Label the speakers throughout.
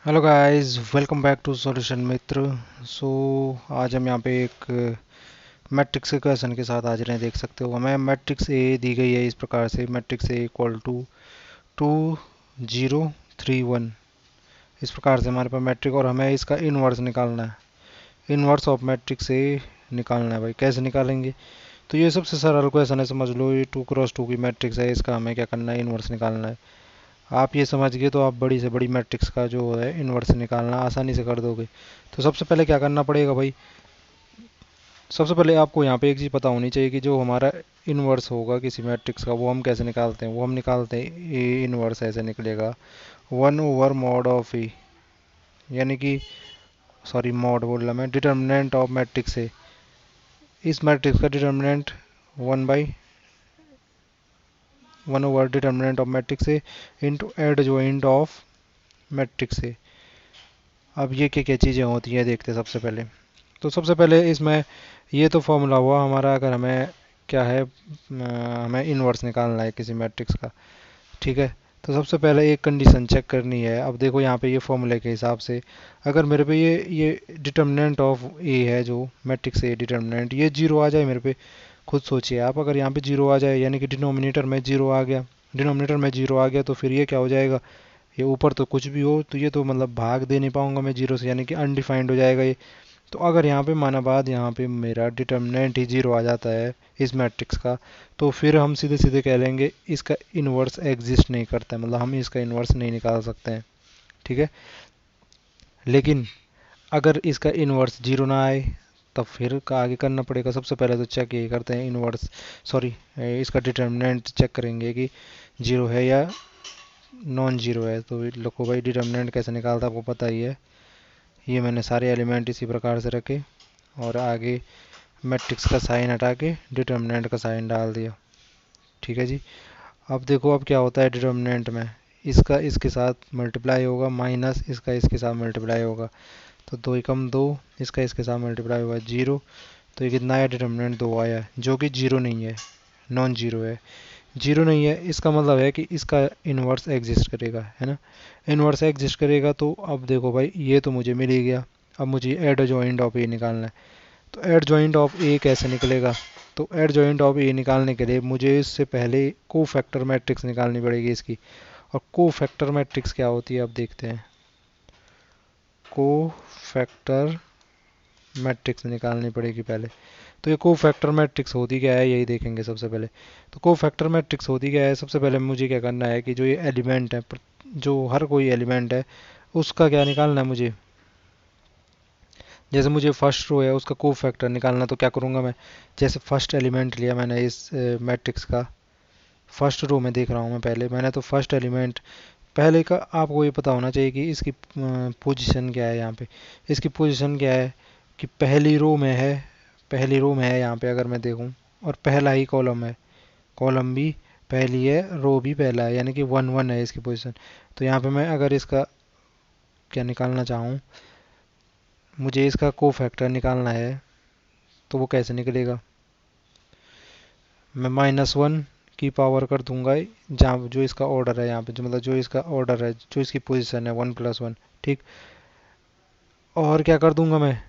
Speaker 1: Hello guys, welcome back to solution Mitra. So आज हम यहाँ पे एक मैट्रिक्स के क्वेश्चन के साथ हाजिर हैं। देख सकते हो हमें मैट्रिक्स ए दी गई है इस प्रकार से। Matrix A equal to 2 0 3 1। इस प्रकार से हमारे पास मैट्रिक और हमें इसका इनवर्स निकालना है। इनवर्स ऑफ मैट्रिक्स ए निकालना है भाई। कैसे निकालेंगे? तो ये सबसे सरल क्वेश्चन है, समझ लो। ये 2 × 2 की मैट्रिक्स है, इसका हमें क्या करना है, इनवर्स निकालना है। आप ये समझ गए तो आप बड़ी से बड़ी मैट्रिक्स का जो है इन्वर्स निकालना आसानी से कर दोगे। तो सबसे पहले क्या करना पड़ेगा भाई? सबसे पहले आपको यहाँ पे एक चीज़ पता होनी चाहिए कि जो हमारा इन्वर्स होगा किसी मैट्रिक्स का वो हम कैसे निकालते हैं। वो हम निकालते हैं ए इन्वर्स ऐसे निकलेगा 1/mod ऑफ ए, यानी कि सॉरी मॉड बोल रहा मैं, डिटर्मिनेंट ऑफ मैट्रिक्स है। इस मैट्रिक्स का डिटर्मिनेंट 1/1/डिटर्मिनेंट ऑफ मैट्रिक्स है इंटू एडजॉइंट ऑफ मैट्रिक्स है। अब ये क्या क्या चीज़ें होती हैं देखते हैं सबसे पहले। तो सबसे पहले इसमें ये तो फॉर्मूला हुआ हमारा। अगर हमें क्या है, हमें इन्वर्स निकालना है किसी मैट्रिक्स का, ठीक है। तो सबसे पहले एक कंडीशन चेक करनी है। अब देखो यहाँ पे ये फॉर्मूले के हिसाब से अगर मेरे पे ये डिटर्मिनेंट ऑफ ए है, जो मैट्रिक्स ए डिटर्मिनेंट, ये जीरो आ जाए मेरे पे। खुद सोचिए आप, अगर यहाँ पे जीरो आ जाए यानी कि डिनोमिनेटर में जीरो आ गया, डिनोमिनेटर में जीरो आ गया तो फिर ये क्या हो जाएगा, ये ऊपर तो कुछ भी हो तो ये तो मतलब भाग दे नहीं पाऊंगा मैं जीरो से, यानी कि अनडिफाइंड हो जाएगा ये। तो अगर यहाँ पे माना बाद यहाँ पे मेरा डिटर्मिनेंट ही जीरो आ जाता है इस मैट्रिक्स का, तो फिर हम सीधे सीधे कह लेंगे इसका इन्वर्स एग्जिस्ट नहीं करता है, मतलब हम इसका इन्वर्स नहीं निकाल सकते हैं, ठीक है। लेकिन अगर इसका इन्वर्स जीरो ना आए तब फिर का आगे करना पड़ेगा। सबसे पहले तो चेक ये करते हैं इन्वर्स, सॉरी, इसका डिटर्मिनेंट चेक करेंगे कि जीरो है या नॉन जीरो है। तो लोगों भाई डिटर्मिनेंट कैसे निकालता है आपको पता ही है। ये मैंने सारे एलिमेंट इसी प्रकार से रखे और आगे मैट्रिक्स का साइन हटा के डिटर्मिनेंट का साइन डाल दिया, ठीक है जी। अब देखो अब क्या होता है डिटर्मिनेंट में, इसका इसके साथ मल्टीप्लाई होगा माइनस इसका इसके साथ मल्टीप्लाई होगा। तो 2 × 2, इसका इसके साथ मल्टीप्लाई होगा जीरो। तो ये कितना आया, डिटर्मिनेंट 2 आया, जो कि जीरो नहीं है, नॉन जीरो है। जीरो नहीं है इसका मतलब है कि इसका इन्वर्स एग्जिस्ट करेगा, है ना। इन्वर्स एग्जिस्ट करेगा तो अब देखो भाई ये तो मुझे मिल ही गया। अब मुझे एड जॉइंट ऑफ ए निकालना है। तो एड जॉइंट ऑफ ए कैसे निकलेगा? तो एड जॉइंट ऑफ ए निकालने के लिए मुझे इससे पहले को फैक्टर मैट्रिक्स निकालनी पड़ेगी इसकी। और को फैक्टर मैट्रिक्स क्या होती है अब देखते हैं। को फैक्टर मैट्रिक्स निकालनी पड़ेगी पहले। तो ये को फैक्टर मैट्रिक्स होती क्या है यही देखेंगे सबसे पहले। तो को फैक्टर मैट्रिक्स होती क्या है, सबसे पहले मुझे क्या करना है कि जो ये एलिमेंट है, जो हर कोई एलिमेंट है उसका क्या निकालना है मुझे। जैसे मुझे फर्स्ट रो है उसका को फैक्टर निकालना, तो क्या करूँगा मैं, जैसे फर्स्ट एलिमेंट लिया मैंने इस मैट्रिक्स का, फर्स्ट रो में देख रहा हूँ मैं, पहले मैंने तो फर्स्ट एलिमेंट पहले का आपको ये पता होना चाहिए कि इसकी पोजीशन क्या है यहाँ पे। इसकी पोजीशन क्या है कि पहली रो में है, पहली रो में है यहाँ पे अगर मैं देखूँ, और पहला ही कॉलम है, कॉलम भी पहली है, रो भी पहला है, यानी कि 1 1 है इसकी पोजीशन। तो यहाँ पे मैं अगर इसका क्या निकालना चाहूँ, मुझे इसका को फैक्टर निकालना है, तो वो कैसे निकलेगा, मैं -1 की पावर कर दूंगा जहाँ जो इसका ऑर्डर है यहाँ पे, जो मतलब जो इसका ऑर्डर है, जो इसकी पोजीशन है 1 + 1, ठीक। और क्या कर दूंगा मैं,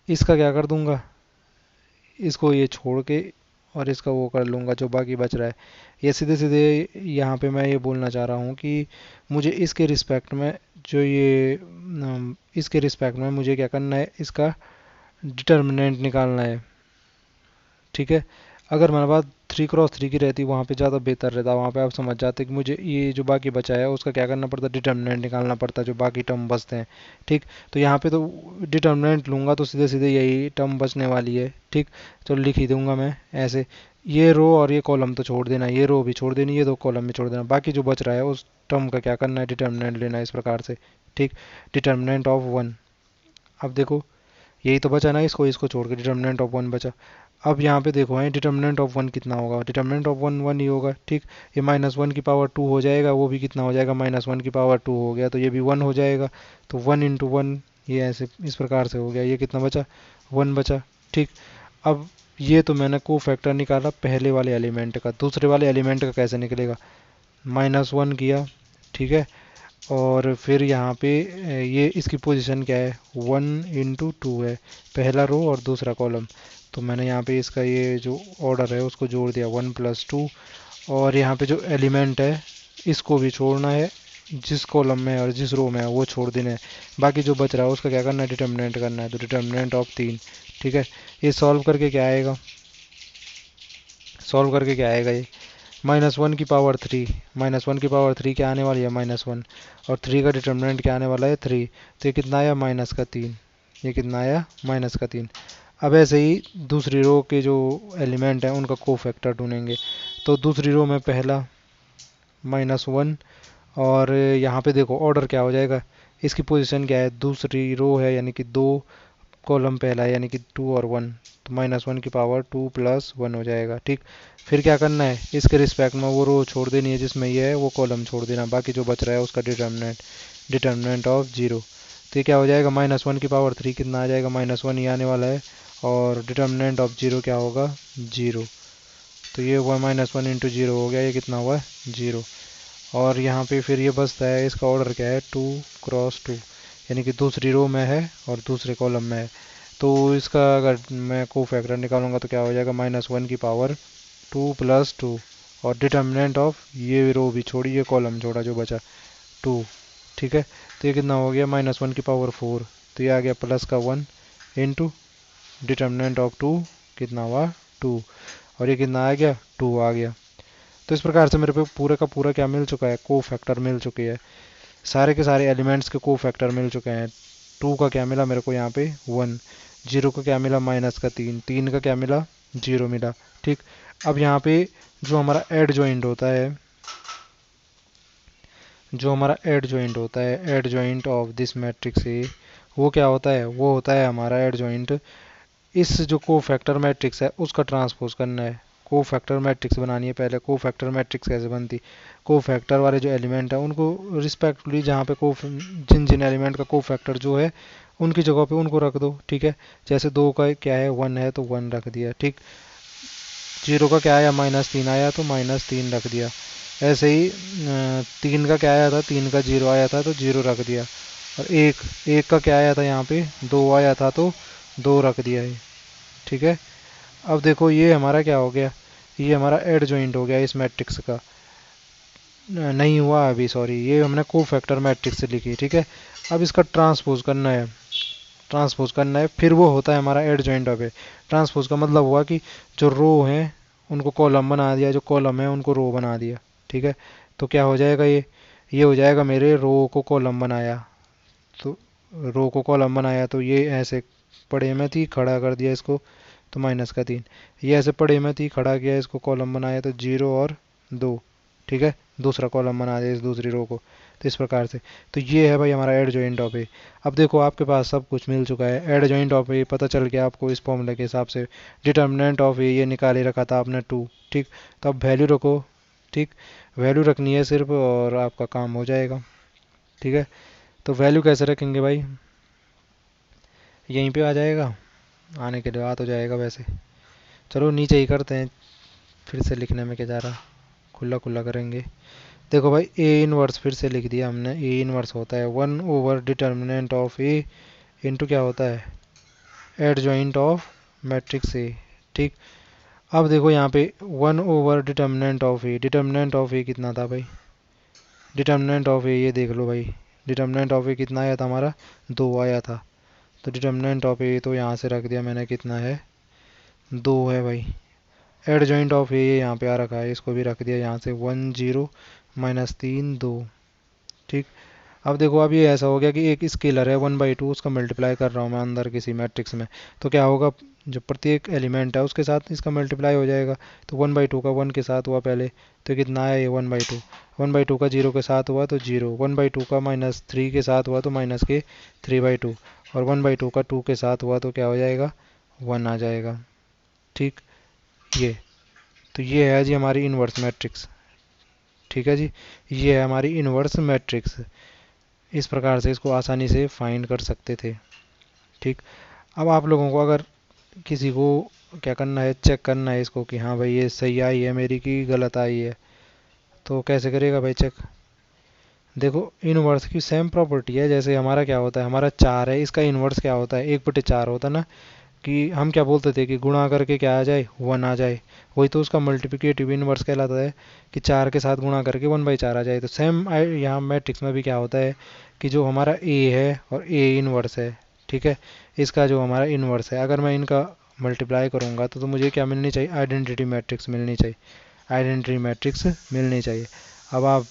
Speaker 1: इसका क्या कर दूंगा, इसको ये छोड़ के और इसका वो कर लूँगा जो बाकी बच रहा है। ये सीधे सीधे यहाँ पे मैं ये बोलना चाह रहा हूँ कि मुझे इसके रिस्पेक्ट में जो ये इसके रिस्पेक्ट में मुझे क्या करना है, इसका डिटर्मिनेंट निकालना है, ठीक है। अगर मेरे पास 3 × 3 की रहती वहाँ पे ज़्यादा बेहतर रहता, वहाँ पे आप समझ जाते कि मुझे ये जो बाकी बचा है उसका क्या करना पड़ता, डिटर्मिनेंट निकालना पड़ता, जो बाकी टर्म बचते हैं, ठीक। तो यहाँ पे तो डिटर्मिनेंट लूँगा तो सीधे सीधे यही टर्म बचने वाली है, ठीक। तो लिख ही दूंगा मैं ऐसे। ये रो और ये कॉलम तो छोड़ देना, ये रो भी छोड़ देनी, ये दो कॉलम भी छोड़ देना, बाकी जो बच रहा है उस टर्म का क्या करना है, डिटर्मिनेंट लेना है इस प्रकार से, ठीक। Determinant of 1। अब देखो यही तो बचा ना, इसको इसको छोड़ के डिटर्मिनेंट ऑफ 1 बचा। अब यहाँ पे देखो है डिटर्मिनेंट ऑफ 1 कितना होगा, डिटर्मिनेंट ऑफ 1 1 ही होगा, ठीक। ये -1 की पावर 2 हो जाएगा, वो भी कितना हो जाएगा, -1 की पावर 2 हो गया, तो ये भी 1 हो जाएगा। तो 1 × 1 ये ऐसे इस प्रकार से हो गया, ये कितना बचा, 1 बचा, ठीक। अब ये तो मैंने को फैक्टर निकाला पहले वाले एलिमेंट का, दूसरे वाले एलिमेंट का कैसे निकलेगा, -1 किया, ठीक है। और फिर यहाँ पे ये इसकी पोजीशन क्या है, 1 × 2 है, पहला रो और दूसरा कॉलम। तो मैंने यहाँ पे इसका ये जो ऑर्डर है उसको जोड़ दिया 1 + 2। और यहाँ पे जो एलिमेंट है इसको भी छोड़ना है, जिस कॉलम में और जिस रो में है वो छोड़ देना है। बाकी जो बच रहा है उसका क्या करना है, डिटर्मिनेंट करना है। तो डिटर्मिनेंट ऑफ 3, ठीक है। ये सॉल्व करके क्या आएगा, सॉल्व करके क्या आएगा ये, -1⁻3। -1⁻3 क्या आने वाली है, -1। और 3 का डिटर्मिनेंट क्या आने वाला है, 3। तो ये कितना आया, -3। ये कितना आया, -3। अब ऐसे ही दूसरी रो के जो एलिमेंट हैं उनका कोफैक्टर ढूंढेंगे। तो दूसरी रो में पहला -1, और यहाँ पे देखो ऑर्डर क्या हो जाएगा, इसकी पोजीशन क्या है, दूसरी रो है यानी कि 2, कॉलम पहला है यानी कि 2 और 1। तो -1⁻2 + 1 हो जाएगा, ठीक। फिर क्या करना है, इसके रिस्पेक्ट में वो रो छोड़ देनी है जिसमें ये है, वो कॉलम छोड़ देना, बाकी जो बच रहा है उसका डिटर्मिनेंट, डिटर्मिनेंट ऑफ 0। तो ये क्या हो जाएगा, -1⁻3 कितना आ जाएगा, -1 ही आने वाला है। और डिटर्मिनेंट ऑफ 0 क्या होगा, 0। तो ये हुआ -1 × 0 हो गया, ये कितना हुआ, 0। और यहाँ पे फिर ये बचता है, इसका ऑर्डर क्या है, 2 × 2, यानी कि दूसरी रो में है और दूसरे कॉलम में है। तो इसका अगर मैं कोफैक्टर निकालूंगा तो क्या हो जाएगा, -1⁻2 + 2, और डिटर्मिनेंट ऑफ ये रो भी छोड़ी, ये कॉलम छोड़ा जो बचा, 2, ठीक है। तो ये कितना हो गया, -1⁻4। तो ये आ गया +1 इंटू डिटर्मिनेंट ऑफ 2 कितना हुआ, 2। और ये कितना आ गया, 2 आ गया। तो इस प्रकार से मेरे पे पूरे का पूरा क्या मिल चुका है, कोफैक्टर मिल चुकी है, सारे के सारे एलिमेंट्स के कोफैक्टर मिल चुके हैं। 2 का क्या मिला मेरे को यहाँ पे, 1। 0 का क्या मिला, -3। 3 का क्या मिला, 0 मिला, ठीक। अब यहाँ पे जो हमारा एड जॉइंट होता है, जो हमारा एड जॉइंट होता है, adjoint of this matrix A, वो क्या होता है, वो होता है हमारा एड जॉइंट इस जो कोफैक्टर मैट्रिक्स है उसका ट्रांसपोज करना है। कोफैक्टर मैट्रिक्स बनानी है पहले। कोफैक्टर मैट्रिक्स कैसे बनती, कोफैक्टर वाले जो एलिमेंट है उनको रिस्पेक्टफुली जहाँ पे को जिन जिन एलिमेंट का कोफैक्टर जो है उनकी जगह पे उनको रख दो, ठीक है। जैसे 2 का क्या है, 1 है तो 1 रख दिया, ठीक। 0 का क्या आया, -3 आया तो -3 रख दिया। ऐसे ही 3 का क्या आया था, 3 का 0 आया था तो 0 रख दिया। और एक एक का क्या आया था, यहाँ पे 2 आया था तो 2 रख दिया है, ठीक है। अब देखो ये हमारा क्या हो गया, ये हमारा एड जॉइंट हो गया इस मैट्रिक्स का। नहीं हुआ अभी, सॉरी, ये हमने कोफैक्टर मैट्रिक्स लिखी, ठीक है। अब इसका ट्रांसपोज करना है, ट्रांसपोज करना है, फिर वो होता है हमारा adjoint of A. Transpose का मतलब हुआ कि जो रो हैं उनको कॉलम बना दिया, जो कॉलम है उनको रो बना दिया, ठीक है। तो क्या हो जाएगा ये हो जाएगा मेरे रो को कॉलम बनाया, तो रो को कॉलम बनाया तो ये ऐसे पड़े में थी, खड़ा कर दिया इसको तो -3। ये ऐसे पड़े में थी, खड़ा किया इसको, कॉलम बनाया तो 0 और 2, ठीक है। दूसरा कॉलम बना दिया इस दूसरी रो को, तो इस प्रकार से। तो ये है भाई हमारा एड जॉइंट ऑफ ए। अब देखो आपके पास सब कुछ मिल चुका है, एड जॉइंट ऑफ ए पता चल गया आपको इस फॉर्मूले के हिसाब से। डिटर्मिनेंट ऑफ ए ये निकाले रखा था आपने 2, ठीक। तो अब वैल्यू रखो, ठीक। वैल्यू रखनी है सिर्फ और आपका काम हो जाएगा, ठीक है। तो वैल्यू कैसे रखेंगे भाई, यहीं पे आ जाएगा, आने के लिए आ तो जाएगा वैसे। चलो नीचे ही करते हैं, फिर से लिखने में क्या जा रहा, खुला खुला करेंगे। देखो भाई ए इनवर्स फिर से लिख दिया हमने। ए इनवर्स होता है 1/डिटर्मिनेंट ऑफ ए इंटू क्या होता है, adjoint of matrix A, ठीक। अब देखो यहाँ पे one by determinant of A, determinant of A कितना था भाई, डिटर्मिनेंट ऑफ ए ये देख लो भाई, डिटर्मिनेंट ऑफ ए कितना आया था हमारा, 2 आया था। तो डिटर्मिनेंट ऑफ ए तो यहाँ से रख दिया मैंने, कितना है, 2 है भाई। एड जॉइंट ऑफ ए यहाँ पे आ रखा है, इसको भी रख दिया यहाँ से, 1 0 -3 2, ठीक। अब देखो अब ये ऐसा हो गया कि एक स्केलर है 1/2, उसका मल्टीप्लाई कर रहा हूँ मैं अंदर किसी मैट्रिक्स में। तो क्या होगा, जो प्रत्येक एलिमेंट है उसके साथ इसका मल्टीप्लाई हो जाएगा। तो 1/2 का 1 के साथ हुआ पहले, तो कितना आया ये 1/2। 1/2 का 0 के साथ हुआ तो 0, 1/2 का -3 के साथ हुआ तो -3/2, और 1/2 का 2 के साथ हुआ तो क्या हो जाएगा, 1 आ जाएगा, ठीक। ये तो ये है जी हमारी इनवर्स मैट्रिक्स, ठीक है जी। ये है हमारी इनवर्स मैट्रिक्स। इस प्रकार से इसको आसानी से फाइंड कर सकते थे, ठीक। अब आप लोगों को अगर किसी को क्या करना है, चेक करना है इसको कि हाँ भाई ये सही आई है मेरी की गलत आई है, तो कैसे करेगा भाई चेक, देखो इनवर्स की सेम प्रॉपर्टी है, जैसे हमारा क्या होता है, हमारा 4 है, इसका इनवर्स क्या होता है, 1/4 होता है ना। कि हम क्या बोलते थे कि गुणा करके क्या आ जाए, 1 आ जाए। वही तो उसका मल्टीप्लिकेटिव इनवर्स कहलाता है, कि 4 के साथ गुणा करके 1/4 आ जाए। तो सेम यहाँ मैट्रिक्स में भी क्या होता है कि जो हमारा ए है और ए इनवर्स है, ठीक है, इसका जो हमारा इनवर्स है, अगर मैं इनका मल्टीप्लाई करूँगा तो मुझे क्या मिलनी चाहिए, आइडेंटिटी मैट्रिक्स मिलनी चाहिए, आइडेंटिटी मैट्रिक्स मिलनी चाहिए। अब आप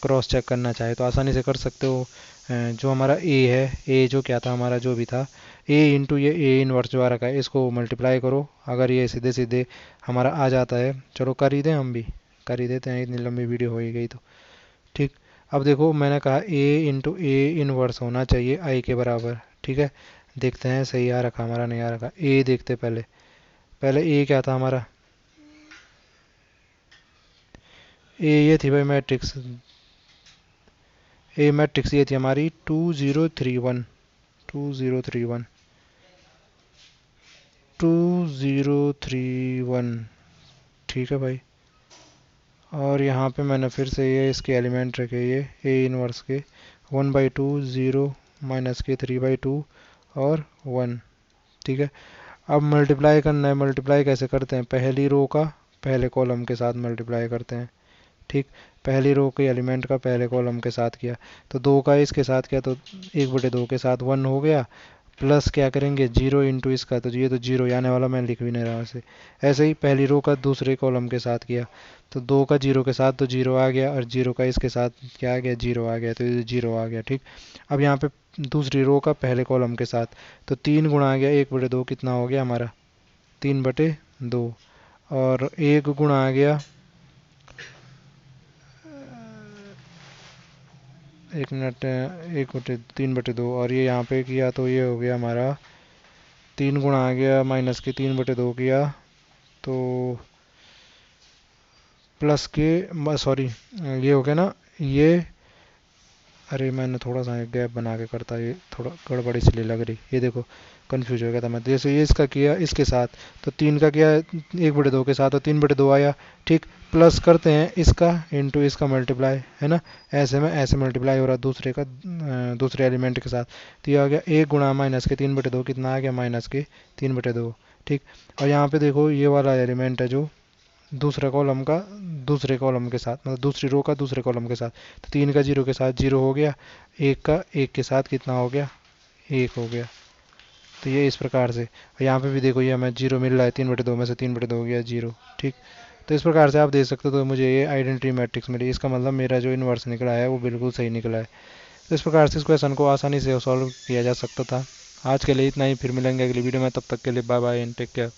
Speaker 1: क्रॉस चेक करना चाहे तो आसानी से कर सकते हो। जो हमारा ए है, ए जो क्या था हमारा, जो भी था, ए इंटू ये ए इनवर्स जो आ रखा है, इसको मल्टीप्लाई करो, अगर ये सीधे सीधे हमारा आ जाता है, चलो कर ही दें, हम भी कर ही देते हैं, इतनी लंबी वीडियो हो ही गई तो। ठीक। अब देखो मैंने कहा ए इंटू ए इनवर्स होना चाहिए आई के बराबर, ठीक है। देखते हैं सही आ रखा हमारा, नहीं आ रखा, ए देखते पहले। पहले ए क्या था हमारा, ए ये थी भाई मैट्रिक्स, ए मैट्रिक्स ये थी हमारी 2031, 2031, 2031, ठीक है भाई। और यहाँ पे मैंने फिर से ये इसके एलिमेंट रखे, ये ए इनवर्स के 1/2, 0 माइनस के 3/2 और 1, ठीक है। अब मल्टीप्लाई करना है, मल्टीप्लाई कैसे करते हैं, पहली रो का पहले कॉलम के साथ मल्टीप्लाई करते हैं, ठीक। पहली रो के एलिमेंट का पहले कॉलम के साथ किया, तो 2 का इसके साथ किया तो 1/2 के साथ 1 हो गया, प्लस क्या करेंगे 0 इंटू इसका, तो ये तो 0 आने वाला, मैं लिख भी नहीं रहा वैसे। ऐसे ही पहली रो का दूसरे कॉलम के साथ किया, तो 2 का 0 के साथ तो 0 आ गया, और 0 का इसके साथ क्या आ गया, 0 आ गया, तो ये 0 आ गया, ठीक। अब यहाँ पे दूसरी रो का पहले कॉलम के साथ, तो 3 गुणा आ गया 1/2, कितना हो गया हमारा, 3/2। और 1 गुणा आ गया, 1 मिनट, 1/3/2, और ये यहाँ पे किया तो ये हो गया हमारा 3 गुणा आ गया माइनस के 3/2 किया, तो प्लस के, सॉरी, ये हो गया ना ये, अरे मैंने थोड़ा सा गैप बना के करता, ये थोड़ा गड़बड़ इसलिए लग रही, ये देखो कंफ्यूज हो गया था मैं। जैसे ये इसका किया इसके साथ, तो 3 का किया 1/2 के साथ, तो 3/2 आया, ठीक। प्लस करते हैं इसका इंटू इसका मल्टीप्लाई, है ना, ऐसे में ऐसे मल्टीप्लाई हो रहा है दूसरे का दूसरे एलिमेंट के साथ, तो ये आ गया 1 गुणा माइनस के 3/2, कितना आ गया, माइनस के 3/2, ठीक। और यहाँ पे देखो ये वाला एलिमेंट है जो दूसरे कॉलम का दूसरे कॉलम के साथ, मतलब दूसरी रो का दूसरे कॉलम के साथ, तो 3 का 0 के साथ 0 हो गया, 1 का 1 के साथ कितना हो गया, 1 हो गया। तो ये इस प्रकार से, और यहाँ पे भी देखो ये हमें 0 मिल रहा है, 3/2 में से 3/2 हो गया 0, ठीक। तो इस प्रकार से आप देख सकते हो, तो मुझे ये आइडेंटिटी मैट्रिक्स मिली, इसका मतलब मेरा जो इन्वर्स निकला है वो बिल्कुल सही निकला है। तो इस प्रकार से इस क्वेश्चन को आसानी से सॉल्व किया जा सकता था। आज के लिए इतना ही, फिर मिलेंगे अगली वीडियो में, तब तक के लिए bye bye and take care.